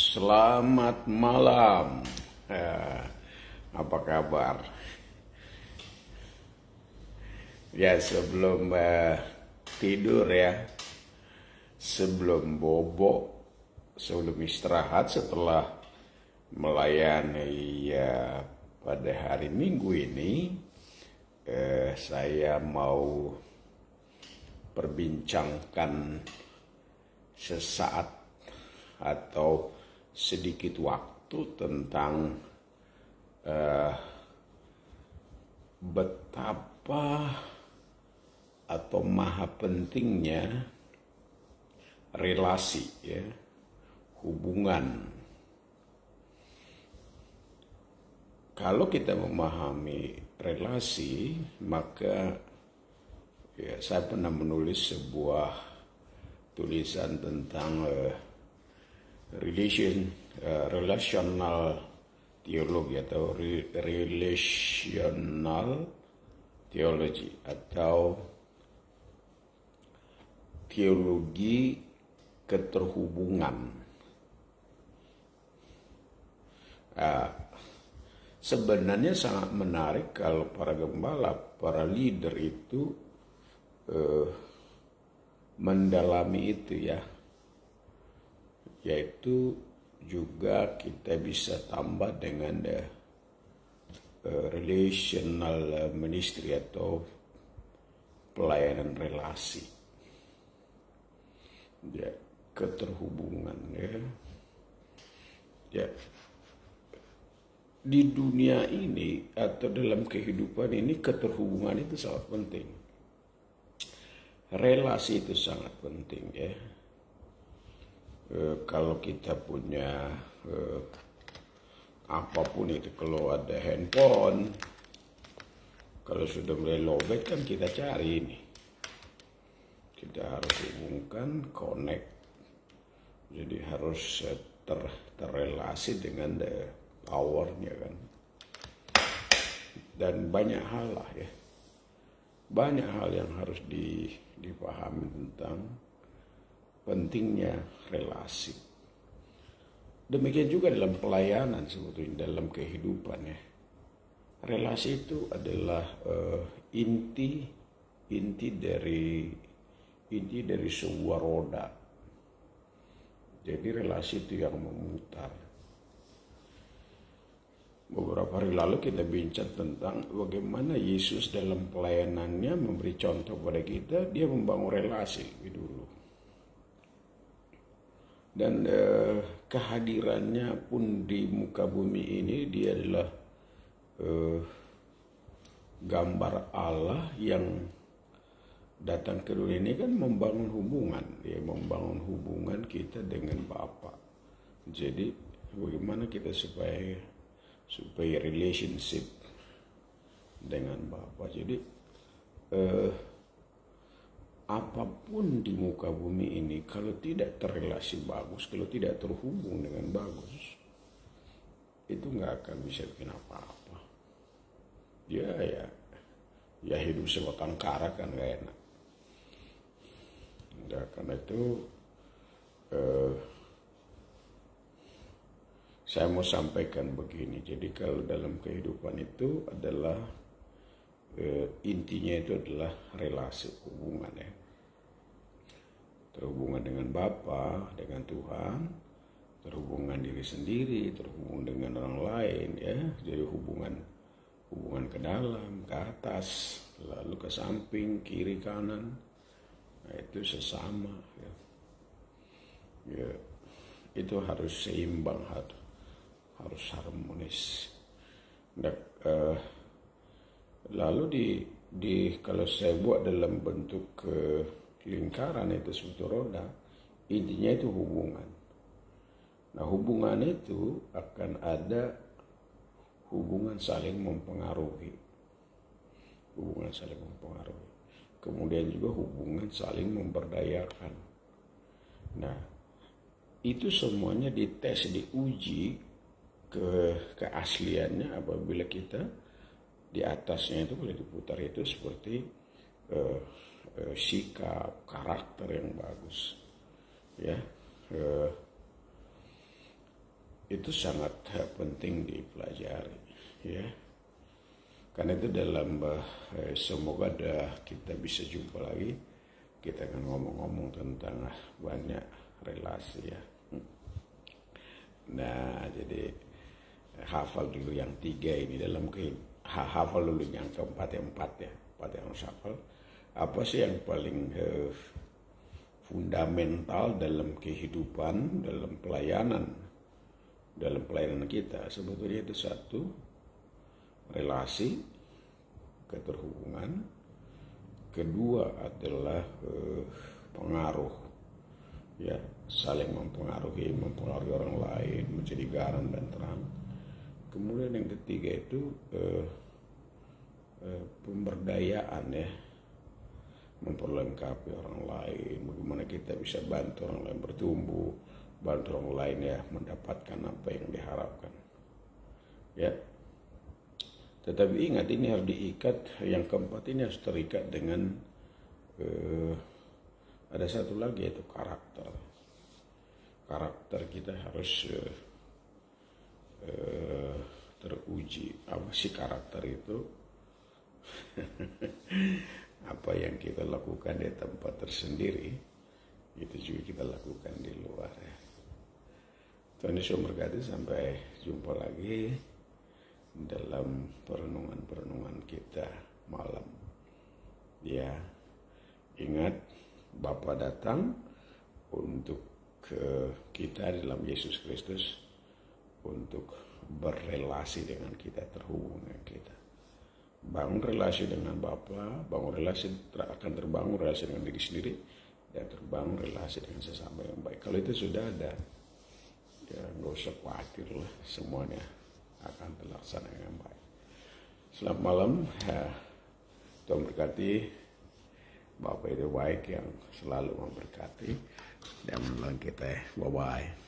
Selamat malam. Apa kabar? Ya, sebelum tidur ya, sebelum bobo, sebelum istirahat setelah melayani ya pada hari Minggu ini, saya mau perbincangkan sesaat atau sedikit waktu tentang betapa atau maha pentingnya relasi, ya, hubungan. Kalau kita memahami relasi, maka ya, saya pernah menulis sebuah tulisan tentang relational teologi atau relational theology atau teologi keterhubungan. Sebenarnya sangat menarik kalau para gembala, para leader itu mendalami itu, ya, yaitu juga kita bisa tambah dengan relational ministry atau pelayanan relasi, ya, keterhubungan, ya. Di dunia ini atau dalam kehidupan ini keterhubungan itu sangat penting, relasi itu sangat penting, ya. Kalau kita punya apapun itu, kalau ada handphone, kalau sudah mulai lowbat kan kita cari ini, kita harus hubungkan, connect, jadi harus terrelasi dengan powernya kan, dan banyak hal lah, ya, banyak hal yang harus dipahami tentang pentingnya relasi. Demikian juga dalam pelayanan, sebetulnya dalam kehidupan, ya. Relasi itu adalah inti dari sebuah roda. Jadi relasi itu yang memutar. Beberapa hari lalu kita bincang tentang bagaimana Yesus dalam pelayanannya memberi contoh pada kita, dia membangun relasi dulu. Dan kehadirannya pun di muka bumi ini, dia adalah gambar Allah yang datang ke dunia ini kan membangun hubungan. Dia membangun hubungan kita dengan Bapa. Jadi bagaimana kita supaya relationship dengan Bapa. Jadi apapun di muka bumi ini, kalau tidak terrelasi bagus, kalau tidak terhubung dengan bagus, itu nggak akan bisa bikin apa-apa. Ya hidup sebatang kara kan nggak enak. Nah, karena itu saya mau sampaikan begini. Jadi kalau dalam kehidupan itu adalah intinya itu adalah relasi, hubungan, ya. Terhubungan dengan Bapa, dengan Tuhan, terhubungan diri sendiri, terhubung dengan orang lain, ya. Jadi hubungan ke dalam, ke atas, lalu ke samping, kiri, kanan. Nah, itu sesama, ya. Ya, itu harus seimbang, harus harmonis. Nah, lalu kalau saya buat dalam bentuk lingkaran itu seperti roda, intinya itu hubungan. Nah, hubungan itu akan ada hubungan saling mempengaruhi. Hubungan saling mempengaruhi. Kemudian juga hubungan saling memberdayakan. Nah, itu semuanya dites, diuji keasliannya apabila kita di atasnya itu boleh diputar itu seperti sikap, karakter yang bagus, ya. itu sangat penting dipelajari, ya. Karena itu dalam semoga kita bisa jumpa lagi, kita akan ngomong-ngomong tentang banyak relasi, ya. Nah, jadi hafal dulu yang 3 ini dalam hafal dulu yang keempat ya, 4 yang harus hafal. Apa sih yang paling fundamental dalam kehidupan, dalam pelayanan kita? Sebetulnya itu satu, relasi, keterhubungan. Kedua adalah pengaruh, ya, saling mempengaruhi orang lain, menjadi garam dan terang. Kemudian yang ketiga itu pemberdayaan, ya, memperlengkapi orang lain, bagaimana kita bisa bantu orang lain bertumbuh, bantu orang lain, ya, mendapatkan apa yang diharapkan, ya. Tetapi ingat, ini harus diikat, yang keempat ini harus terikat dengan ada satu lagi, yaitu karakter. Karakter kita harus teruji. Apa sih karakter itu? Apa yang kita lakukan di tempat tersendiri, itu juga kita lakukan di luar, ya. Tuhan Yesus memberkati. Sampai jumpa lagi dalam perenungan kita malam, ya. Ingat, Bapa datang untuk kita dalam Yesus Kristus, untuk berrelasi dengan kita, terhubung dengan kita. Bangun relasi dengan Bapa, akan terbangun relasi dengan diri sendiri, dan terbangun relasi dengan sesama yang baik. Kalau itu sudah ada, ya nggak usah khawatir lah, semuanya akan terlaksana dengan baik. Selamat malam, Tuhan berkati. Bapak itu baik yang selalu memberkati dan menolong kita. Bye-bye.